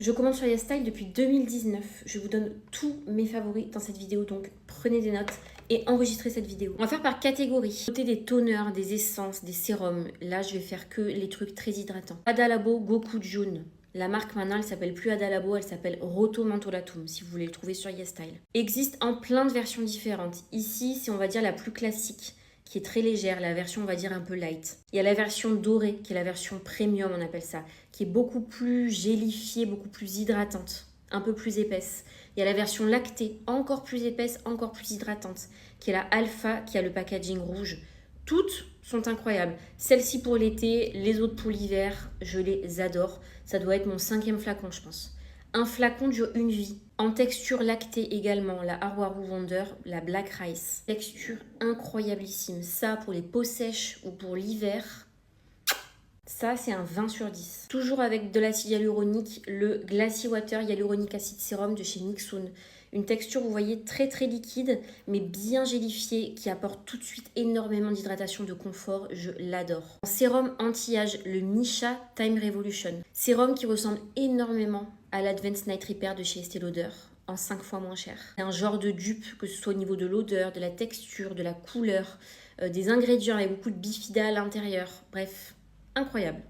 Je commande sur YesStyle depuis 2019. Je vous donne tous mes favoris dans cette vidéo, donc prenez des notes et enregistrez cette vidéo. On va faire par catégorie. Côté des toners, des essences, des sérums, là je vais faire que les trucs très hydratants. Ada Labo Goku June. La marque maintenant, elle s'appelle plus Ada Labo, elle s'appelle Roto Mentolatum, si vous voulez le trouver sur YesStyle. Existe en plein de versions différentes. Ici, c'est on va dire la plus classique, qui est très légère, la version on va dire un peu light. Il y a la version dorée, qui est la version premium, on appelle ça, qui est beaucoup plus gélifiée, beaucoup plus hydratante, un peu plus épaisse. Il y a la version lactée, encore plus épaisse, encore plus hydratante, qui est la alpha, qui a le packaging rouge. Toutes sont incroyables. Celle-ci pour l'été, les autres pour l'hiver, je les adore. Ça doit être mon 5e flacon, je pense. Un flacon dure une vie. En texture lactée également, la Awaru Wonder, la Black Rice. Texture incroyablissime. Ça, pour les peaux sèches ou pour l'hiver, ça, c'est un 20 sur 10. Toujours avec de l'acide hyaluronique, le Glassy Water Hyaluronic Acid Serum de chez Nixoon. Une texture, vous voyez, très très liquide, mais bien gélifiée, qui apporte tout de suite énormément d'hydratation, de confort. Je l'adore. Sérum anti-âge, le Misha Time Revolution. Sérum qui ressemble énormément à l'Advanced Night Repair de chez Estée Lauder, en 5 fois moins cher. C'est un genre de dupe, que ce soit au niveau de l'odeur, de la texture, de la couleur, des ingrédients avec beaucoup de bifida à l'intérieur. Bref, incroyable.